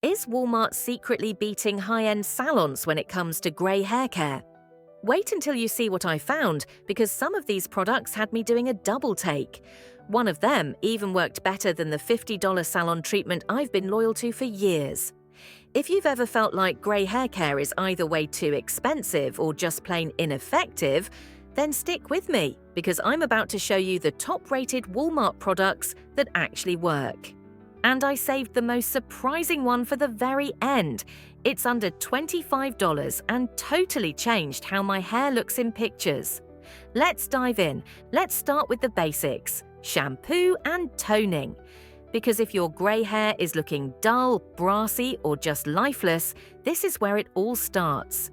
Is Walmart secretly beating high-end salons when it comes to grey hair care? Wait until you see what I found, because some of these products had me doing a double take. One of them even worked better than the $50 salon treatment I've been loyal to for years. If you've ever felt like grey hair care is either way too expensive or just plain ineffective, then stick with me, because I'm about to show you the top-rated Walmart products that actually work. And I saved the most surprising one for the very end. It's under $25 and totally changed how my hair looks in pictures. Let's dive in. Let's start with the basics: shampoo and toning. Because if your grey hair is looking dull, brassy, or just lifeless, this is where it all starts.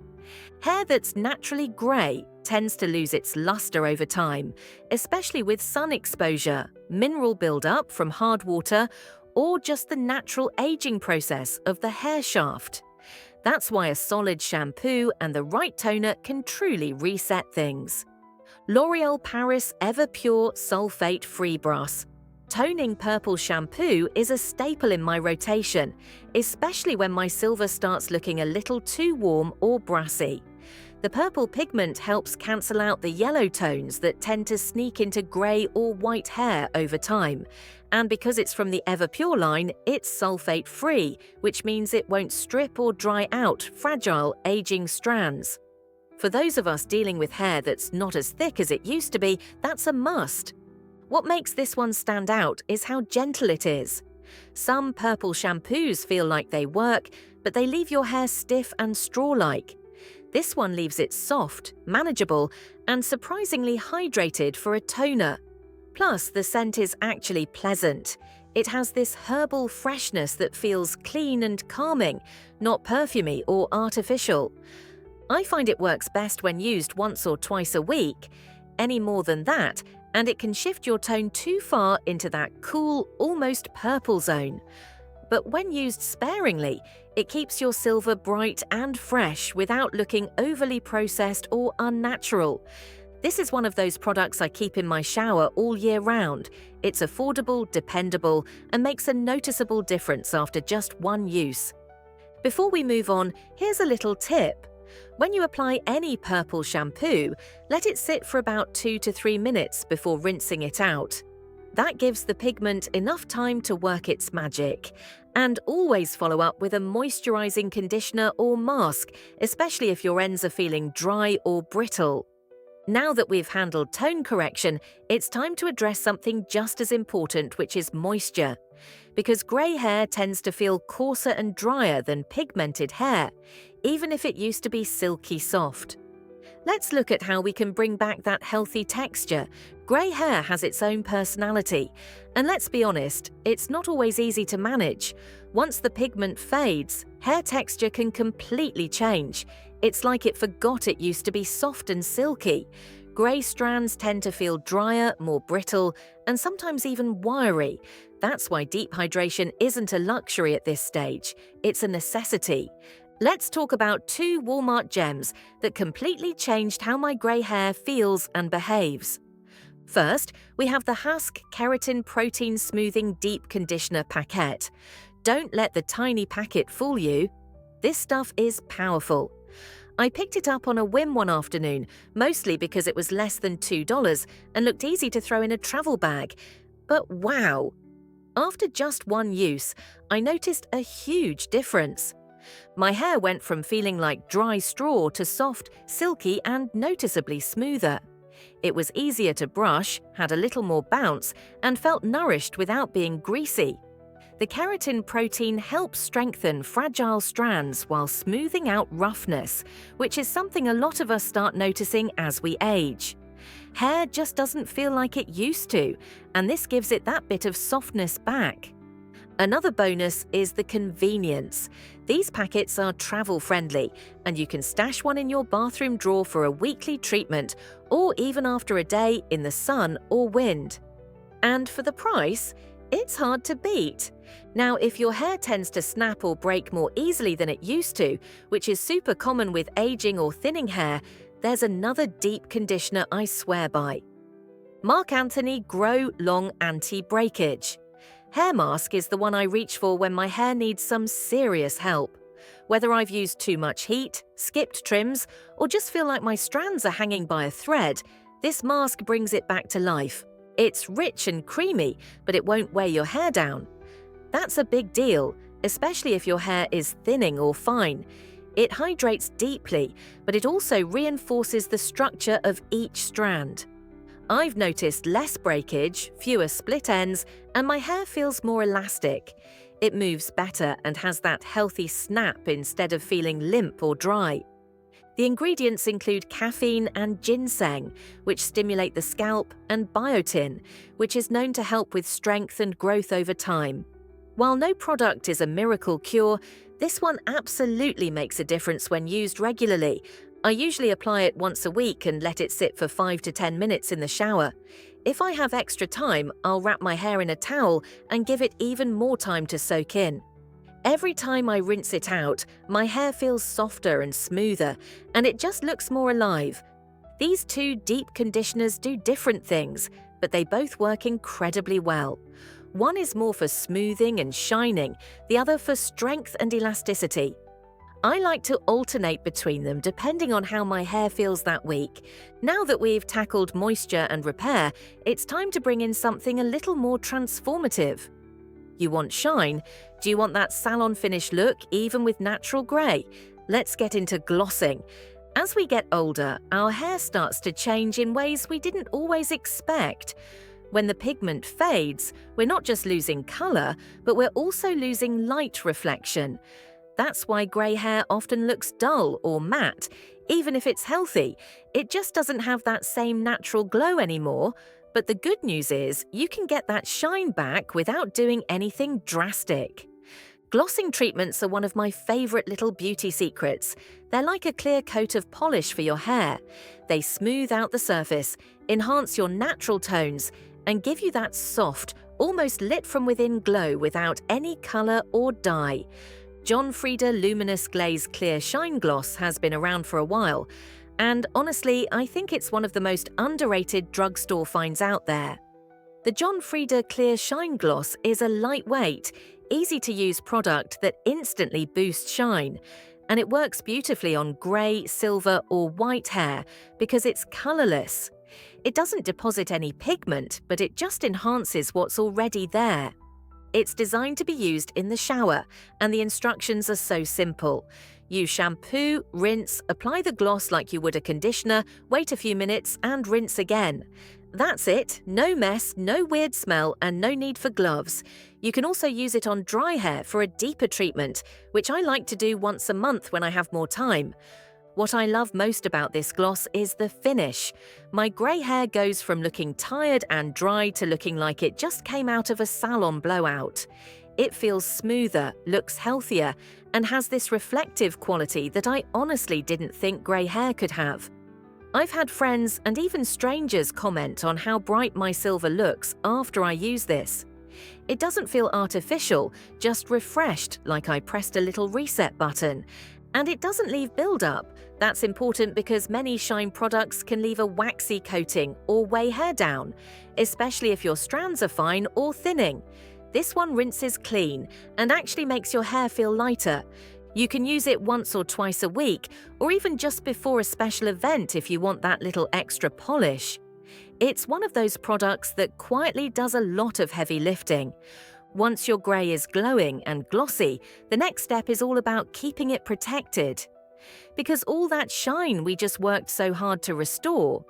Hair that's naturally grey tends to lose its luster over time, especially with sun exposure, mineral buildup from hard water, or just the natural aging process of the hair shaft. That's why a solid shampoo and the right toner can truly reset things. L'Oreal Paris Ever Pure Sulfate-free Brush. Toning purple shampoo is a staple in my rotation, especially when my silver starts looking a little too warm or brassy. The purple pigment helps cancel out the yellow tones that tend to sneak into grey or white hair over time. And because it's from the Everpure line, it's sulfate-free, which means it won't strip or dry out fragile, aging strands. For those of us dealing with hair that's not as thick as it used to be, that's a must. What makes this one stand out is how gentle it is. Some purple shampoos feel like they work, but they leave your hair stiff and straw-like. This one leaves it soft, manageable, and surprisingly hydrated for a toner. Plus, the scent is actually pleasant. It has this herbal freshness that feels clean and calming, not perfumey or artificial. I find it works best when used once or twice a week. Any more than that, and it can shift your tone too far into that cool, almost purple zone. But when used sparingly, it keeps your silver bright and fresh without looking overly processed or unnatural. This is one of those products I keep in my shower all year round. It's affordable, dependable, and makes a noticeable difference after just one use. Before we move on, here's a little tip. When you apply any purple shampoo, let it sit for about 2 to 3 minutes before rinsing it out. That gives the pigment enough time to work its magic. And always follow up with a moisturizing conditioner or mask, especially if your ends are feeling dry or brittle. Now that we've handled tone correction, it's time to address something just as important, which is moisture. Because grey hair tends to feel coarser and drier than pigmented hair, even if it used to be silky soft. Let's look at how we can bring back that healthy texture. Grey hair has its own personality, and let's be honest, it's not always easy to manage. Once the pigment fades, hair texture can completely change. It's like it forgot it used to be soft and silky. Grey strands tend to feel drier, more brittle, and sometimes even wiry. That's why deep hydration isn't a luxury at this stage, it's a necessity. Let's talk about 2 Walmart gems that completely changed how my grey hair feels and behaves. First, we have the Husk Keratin Protein Smoothing Deep Conditioner Packet. Don't let the tiny packet fool you. This stuff is powerful. I picked it up on a whim one afternoon, mostly because it was less than $2 and looked easy to throw in a travel bag. But wow! After just one use, I noticed a huge difference. My hair went from feeling like dry straw to soft, silky, and noticeably smoother. It was easier to brush, had a little more bounce, and felt nourished without being greasy. The keratin protein helps strengthen fragile strands while smoothing out roughness, which is something a lot of us start noticing as we age. Hair just doesn't feel like it used to, and this gives it that bit of softness back. Another bonus is the convenience. These packets are travel-friendly, and you can stash one in your bathroom drawer for a weekly treatment, or even after a day in the sun or wind. And for the price, it's hard to beat. Now, if your hair tends to snap or break more easily than it used to, which is super common with aging or thinning hair, there's another deep conditioner I swear by. Marc Anthony Grow Long Anti-Breakage. Hair mask is the one I reach for when my hair needs some serious help. Whether I've used too much heat, skipped trims, or just feel like my strands are hanging by a thread, this mask brings it back to life. It's rich and creamy, but it won't weigh your hair down. That's a big deal, especially if your hair is thinning or fine. It hydrates deeply, but it also reinforces the structure of each strand. I've noticed less breakage, fewer split ends, and my hair feels more elastic. It moves better and has that healthy snap instead of feeling limp or dry. The ingredients include caffeine and ginseng, which stimulate the scalp, and biotin, which is known to help with strength and growth over time. While no product is a miracle cure, this one absolutely makes a difference when used regularly. I usually apply it once a week and let it sit for 5 to 10 minutes in the shower. If I have extra time, I'll wrap my hair in a towel and give it even more time to soak in. Every time I rinse it out, my hair feels softer and smoother, and it just looks more alive. These two deep conditioners do different things, but they both work incredibly well. One is more for smoothing and shining, the other for strength and elasticity. I like to alternate between them depending on how my hair feels that week. Now that we've tackled moisture and repair, it's time to bring in something a little more transformative. You want shine? Do you want that salon finish look even with natural grey? Let's get into glossing. As we get older, our hair starts to change in ways we didn't always expect. When the pigment fades, we're not just losing colour, but we're also losing light reflection. That's why grey hair often looks dull or matte. Even if it's healthy, it just doesn't have that same natural glow anymore. But the good news is you can get that shine back without doing anything drastic. Glossing treatments are one of my favourite little beauty secrets. They're like a clear coat of polish for your hair. They smooth out the surface, enhance your natural tones, and give you that soft, almost lit from within glow without any colour or dye. John Frieda Luminous Glaze Clear Shine Gloss has been around for a while, and honestly, I think it's one of the most underrated drugstore finds out there. The John Frieda Clear Shine Gloss is a lightweight, easy-to-use product that instantly boosts shine, and it works beautifully on grey, silver, or white hair because it's colourless. It doesn't deposit any pigment, but it just enhances what's already there. It's designed to be used in the shower, and the instructions are so simple. Use shampoo, rinse, apply the gloss like you would a conditioner, wait a few minutes, and rinse again. That's it, no mess, no weird smell, and no need for gloves. You can also use it on dry hair for a deeper treatment, which I like to do once a month when I have more time. What I love most about this gloss is the finish. My grey hair goes from looking tired and dry to looking like it just came out of a salon blowout. It feels smoother, looks healthier, and has this reflective quality that I honestly didn't think grey hair could have. I've had friends and even strangers comment on how bright my silver looks after I use this. It doesn't feel artificial, just refreshed, like I pressed a little reset button. And it doesn't leave build-up. That's important because many shine products can leave a waxy coating or weigh hair down, especially if your strands are fine or thinning. This one rinses clean and actually makes your hair feel lighter. You can use it once or twice a week, or even just before a special event if you want that little extra polish. It's one of those products that quietly does a lot of heavy lifting. Once your grey is glowing and glossy, the next step is all about keeping it protected. Because all that shine we just worked so hard to restore,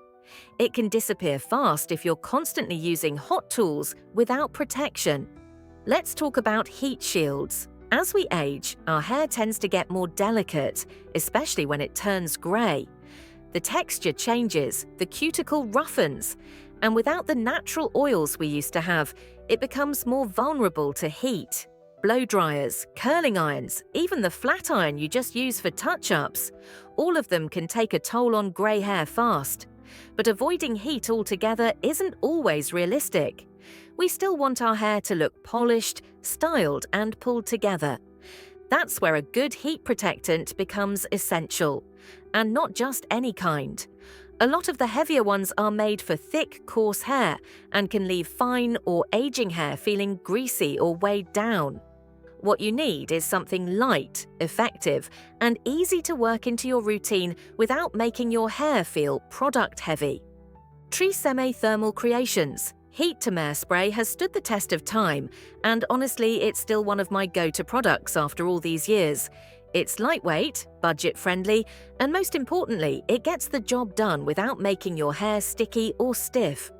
it can disappear fast if you're constantly using hot tools without protection. Let's talk about heat shields. As we age, our hair tends to get more delicate, especially when it turns grey. The texture changes, the cuticle roughens, and without the natural oils we used to have, it becomes more vulnerable to heat. Blow dryers, curling irons, even the flat iron you just use for touch-ups, all of them can take a toll on grey hair fast. But avoiding heat altogether isn't always realistic. We still want our hair to look polished, styled, and pulled together. That's where a good heat protectant becomes essential. And not just any kind. A lot of the heavier ones are made for thick, coarse hair and can leave fine or aging hair feeling greasy or weighed down. What you need is something light, effective, and easy to work into your routine without making your hair feel product-heavy. Tresemme Thermal Creations Heat to Mare Spray has stood the test of time, and honestly, it's still one of my go-to products after all these years. It's lightweight, budget-friendly, and most importantly, it gets the job done without making your hair sticky or stiff.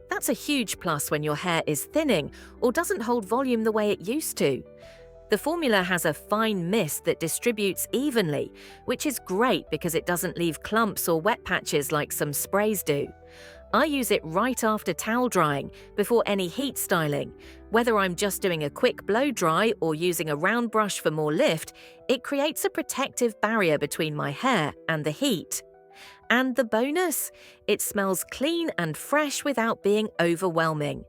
That's a huge plus when your hair is thinning or doesn't hold volume the way it used to. The formula has a fine mist that distributes evenly, which is great because it doesn't leave clumps or wet patches like some sprays do. I use it right after towel drying, before any heat styling. Whether I'm just doing a quick blow dry or using a round brush for more lift, it creates a protective barrier between my hair and the heat. And the bonus? It smells clean and fresh without being overwhelming.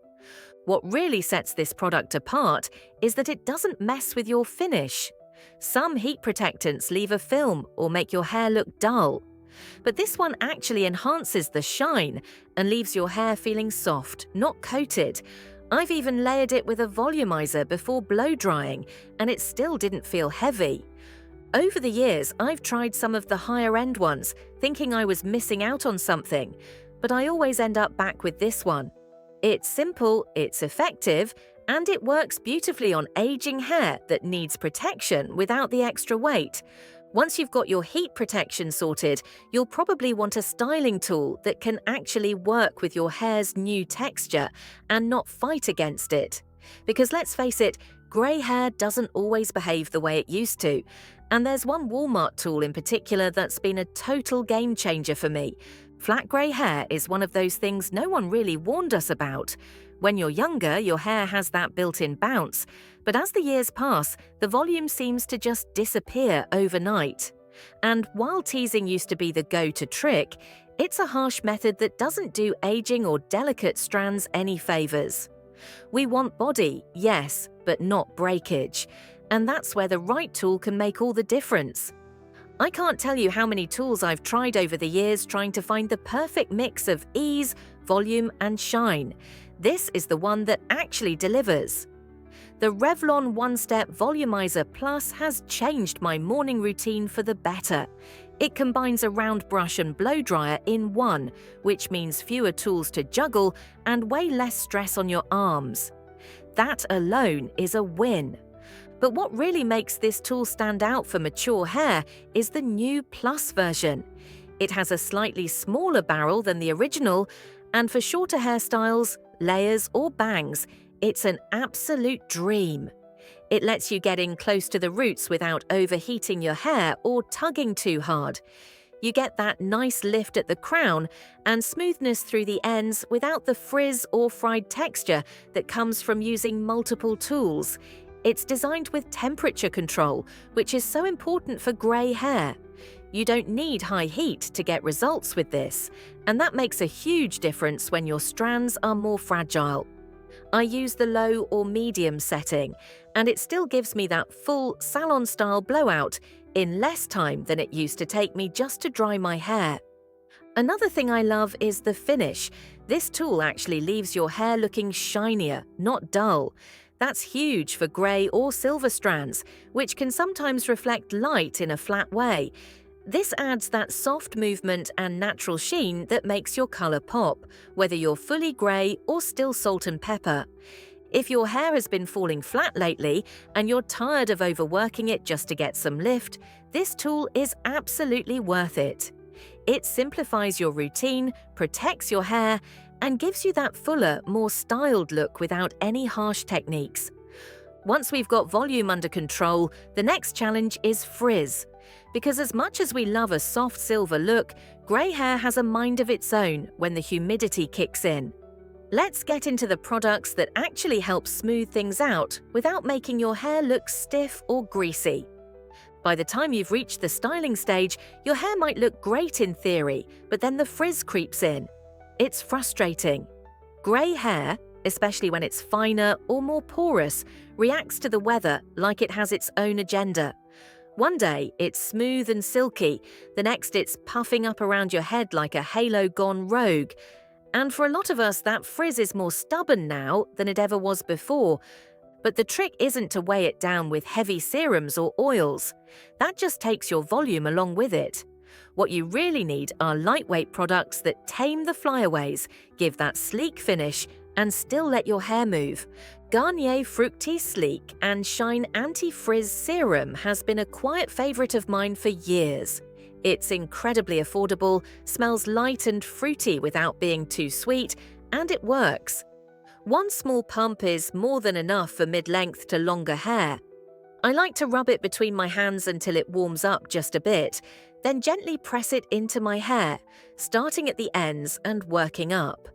What really sets this product apart is that it doesn't mess with your finish. Some heat protectants leave a film or make your hair look dull. But this one actually enhances the shine and leaves your hair feeling soft, not coated. I've even layered it with a volumizer before blow drying, and it still didn't feel heavy. Over the years, I've tried some of the higher-end ones, thinking I was missing out on something, but I always end up back with this one. It's simple, it's effective, and it works beautifully on aging hair that needs protection without the extra weight. Once you've got your heat protection sorted, you'll probably want a styling tool that can actually work with your hair's new texture and not fight against it. Because let's face it, grey hair doesn't always behave the way it used to. And there's one Walmart tool in particular that's been a total game changer for me. Flat grey hair is one of those things no one really warned us about. When you're younger, your hair has that built-in bounce, but as the years pass, the volume seems to just disappear overnight. And while teasing used to be the go-to trick, it's a harsh method that doesn't do aging or delicate strands any favors. We want body, yes, but not breakage. And that's where the right tool can make all the difference. I can't tell you how many tools I've tried over the years trying to find the perfect mix of ease, volume, and shine. This is the one that actually delivers. The Revlon One Step Volumizer Plus has changed my morning routine for the better. It combines a round brush and blow dryer in one, which means fewer tools to juggle and way less stress on your arms. That alone is a win. But what really makes this tool stand out for mature hair is the new Plus version. It has a slightly smaller barrel than the original, and for shorter hairstyles, layers, or bangs, it's an absolute dream. It lets you get in close to the roots without overheating your hair or tugging too hard. You get that nice lift at the crown and smoothness through the ends without the frizz or fried texture that comes from using multiple tools. It's designed with temperature control, which is so important for grey hair. You don't need high heat to get results with this, and that makes a huge difference when your strands are more fragile. I use the low or medium setting, and it still gives me that full salon-style blowout in less time than it used to take me just to dry my hair. Another thing I love is the finish. This tool actually leaves your hair looking shinier, not dull. That's huge for grey or silver strands, which can sometimes reflect light in a flat way. This adds that soft movement and natural sheen that makes your colour pop, whether you're fully grey or still salt and pepper. If your hair has been falling flat lately and you're tired of overworking it just to get some lift, this tool is absolutely worth it. It simplifies your routine, protects your hair, and gives you that fuller, more styled look without any harsh techniques. Once we've got volume under control, the next challenge is frizz. Because as much as we love a soft silver look, grey hair has a mind of its own when the humidity kicks in. Let's get into the products that actually help smooth things out without making your hair look stiff or greasy. By the time you've reached the styling stage, your hair might look great in theory, but then the frizz creeps in. It's frustrating. Grey hair, especially when it's finer or more porous, reacts to the weather like it has its own agenda. One day, it's smooth and silky, the next it's puffing up around your head like a halo gone rogue. And for a lot of us, that frizz is more stubborn now than it ever was before. But the trick isn't to weigh it down with heavy serums or oils. That just takes your volume along with it. What you really need are lightweight products that tame the flyaways, give that sleek finish, and still let your hair move. Garnier Fructis Sleek and Shine Anti-Frizz Serum has been a quiet favorite of mine for years. It's incredibly affordable, smells light and fruity without being too sweet, and it works. One small pump is more than enough for mid-length to longer hair. I like to rub it between my hands until it warms up just a bit, then gently press it into my hair, starting at the ends and working up.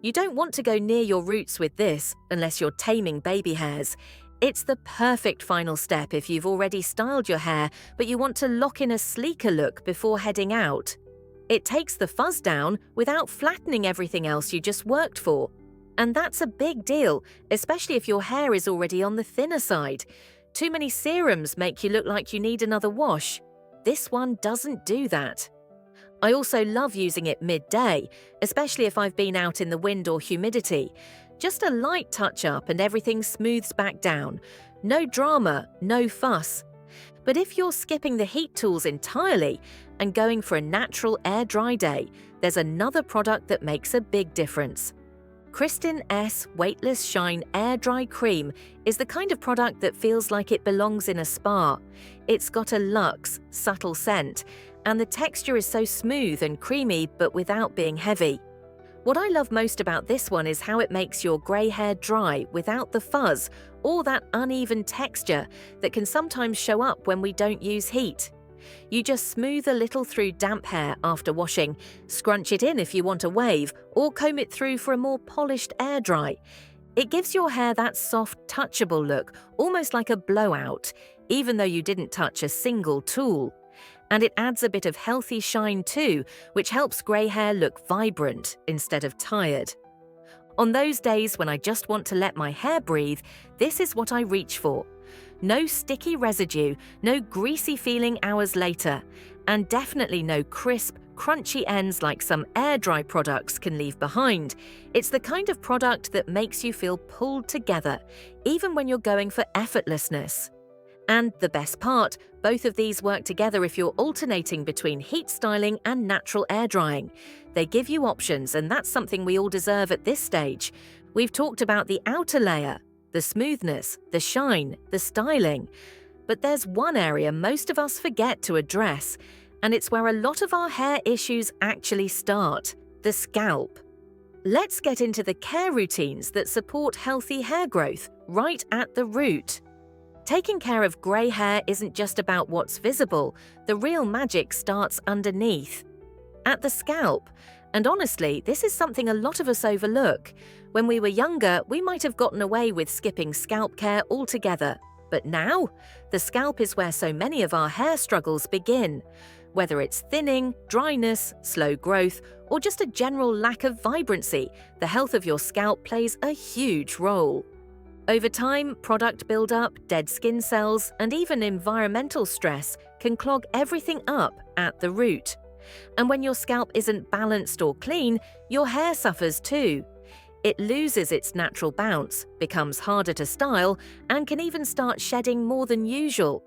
You don't want to go near your roots with this unless you're taming baby hairs. It's the perfect final step if you've already styled your hair but you want to lock in a sleeker look before heading out. It takes the fuzz down without flattening everything else you just worked for. And that's a big deal, especially if your hair is already on the thinner side. Too many serums make you look like you need another wash. This one doesn't do that. I also love using it midday, especially if I've been out in the wind or humidity. Just a light touch-up and everything smooths back down. No drama, no fuss. But if you're skipping the heat tools entirely and going for a natural air-dry day, there's another product that makes a big difference. Kristin Ess Weightless Shine Air Dry Cream is the kind of product that feels like it belongs in a spa. It's got a luxe, subtle scent, and the texture is so smooth and creamy but without being heavy. What I love most about this one is how it makes your grey hair dry without the fuzz or that uneven texture that can sometimes show up when we don't use heat. You just smooth a little through damp hair after washing, scrunch it in if you want a wave, or comb it through for a more polished air dry. It gives your hair that soft, touchable look, almost like a blowout, even though you didn't touch a single tool. And it adds a bit of healthy shine too, which helps grey hair look vibrant instead of tired. On those days when I just want to let my hair breathe, this is what I reach for. No sticky residue, no greasy feeling hours later, and definitely no crisp, crunchy ends like some air-dry products can leave behind. It's the kind of product that makes you feel pulled together, even when you're going for effortlessness. And the best part, both of these work together if you're alternating between heat styling and natural air drying. They give you options, and that's something we all deserve at this stage. We've talked about the outer layer, the smoothness, the shine, the styling. But there's one area most of us forget to address, and it's where a lot of our hair issues actually start: the scalp. Let's get into the care routines that support healthy hair growth right at the root. Taking care of grey hair isn't just about what's visible. The real magic starts underneath, at the scalp. And honestly, this is something a lot of us overlook. When we were younger, we might have gotten away with skipping scalp care altogether. But now, the scalp is where so many of our hair struggles begin. Whether it's thinning, dryness, slow growth, or just a general lack of vibrancy, the health of your scalp plays a huge role. Over time, product buildup, dead skin cells, and even environmental stress can clog everything up at the root. And when your scalp isn't balanced or clean, your hair suffers too. It loses its natural bounce, becomes harder to style, and can even start shedding more than usual.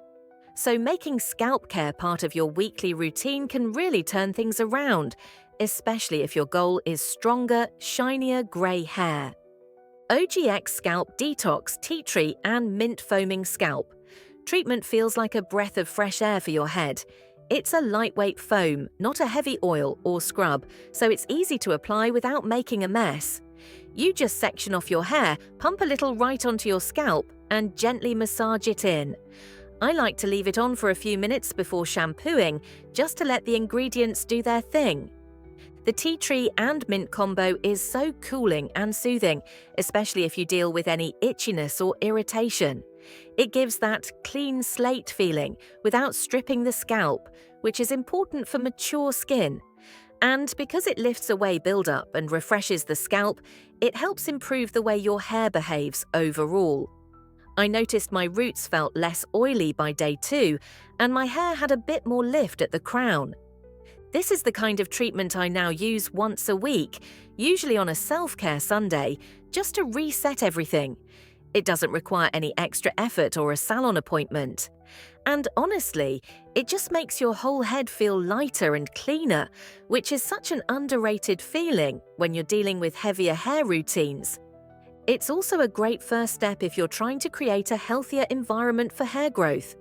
So making scalp care part of your weekly routine can really turn things around, especially if your goal is stronger, shinier grey hair. OGX Scalp Detox Tea Tree and Mint Foaming Scalp. Treatment feels like a breath of fresh air for your head. It's a lightweight foam, not a heavy oil or scrub, so it's easy to apply without making a mess. You just section off your hair, pump a little right onto your scalp, and gently massage it in. I like to leave it on for a few minutes before shampooing, just to let the ingredients do their thing. The tea tree and mint combo is so cooling and soothing, especially if you deal with any itchiness or irritation. It gives that clean slate feeling without stripping the scalp, which is important for mature skin. And because it lifts away buildup and refreshes the scalp, it helps improve the way your hair behaves overall. I noticed my roots felt less oily by day 2, and my hair had a bit more lift at the crown. This is the kind of treatment I now use once a week, usually on a self-care Sunday, just to reset everything. It doesn't require any extra effort or a salon appointment. And honestly, it just makes your whole head feel lighter and cleaner, which is such an underrated feeling when you're dealing with heavier hair routines. It's also a great first step if you're trying to create a healthier environment for hair growth.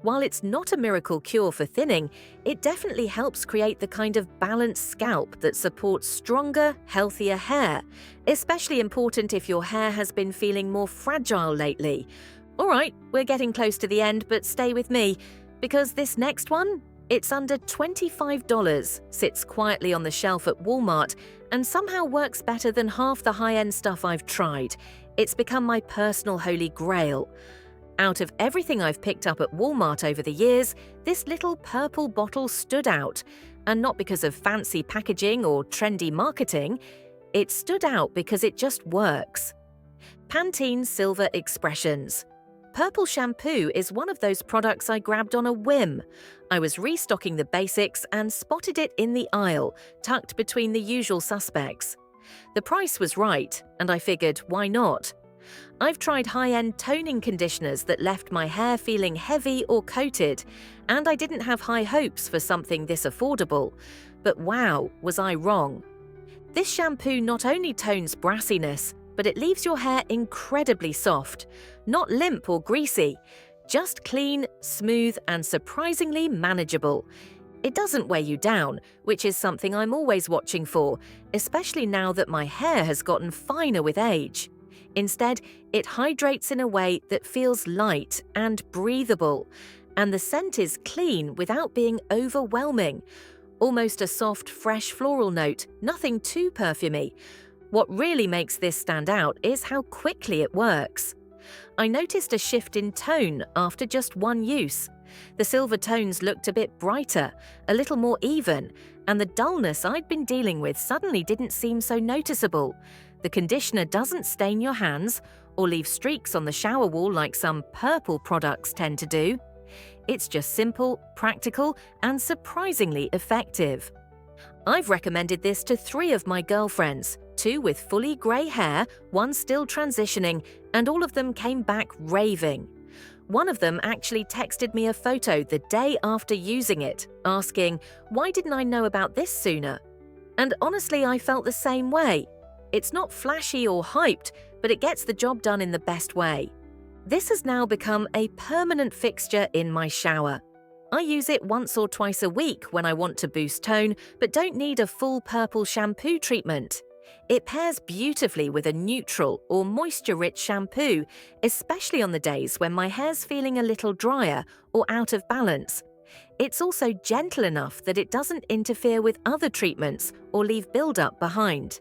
While it's not a miracle cure for thinning, it definitely helps create the kind of balanced scalp that supports stronger, healthier hair, especially important if your hair has been feeling more fragile lately. Alright, we're getting close to the end, but stay with me, because this next one, it's under $25, sits quietly on the shelf at Walmart, and somehow works better than half the high-end stuff I've tried. It's become my personal holy grail. Out of everything I've picked up at Walmart over the years, this little purple bottle stood out, and not because of fancy packaging or trendy marketing. It stood out because it just works. Pantene Silver Expressions. Purple shampoo is one of those products I grabbed on a whim. I was restocking the basics and spotted it in the aisle, tucked between the usual suspects. The price was right, and I figured, why not? I've tried high-end toning conditioners that left my hair feeling heavy or coated, and I didn't have high hopes for something this affordable. But wow, was I wrong. This shampoo not only tones brassiness, but it leaves your hair incredibly soft, not limp or greasy, just clean, smooth, and surprisingly manageable. It doesn't weigh you down, which is something I'm always watching for, especially now that my hair has gotten finer with age. Instead, it hydrates in a way that feels light and breathable, and the scent is clean without being overwhelming. Almost a soft, fresh floral note, nothing too perfumey. What really makes this stand out is how quickly it works. I noticed a shift in tone after just one use. The silver tones looked a bit brighter, a little more even, and the dullness I'd been dealing with suddenly didn't seem so noticeable. The conditioner doesn't stain your hands or leave streaks on the shower wall like some purple products tend to do. It's just simple, practical, and surprisingly effective. I've recommended this to 3 of my girlfriends, 2 with fully grey hair, 1 still transitioning, and all of them came back raving. One of them actually texted me a photo the day after using it, asking, "Why didn't I know about this sooner?" And honestly, I felt the same way. It's not flashy or hyped, but it gets the job done in the best way. This has now become a permanent fixture in my shower. I use it once or twice a week when I want to boost tone, but don't need a full purple shampoo treatment. It pairs beautifully with a neutral or moisture-rich shampoo, especially on the days when my hair's feeling a little drier or out of balance. It's also gentle enough that it doesn't interfere with other treatments or leave build-up behind.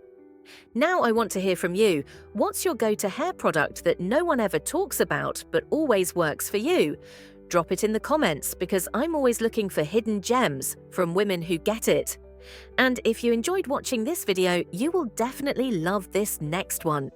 Now I want to hear from you. What's your go-to hair product that no one ever talks about but always works for you? Drop it in the comments because I'm always looking for hidden gems from women who get it. And if you enjoyed watching this video, you will definitely love this next one.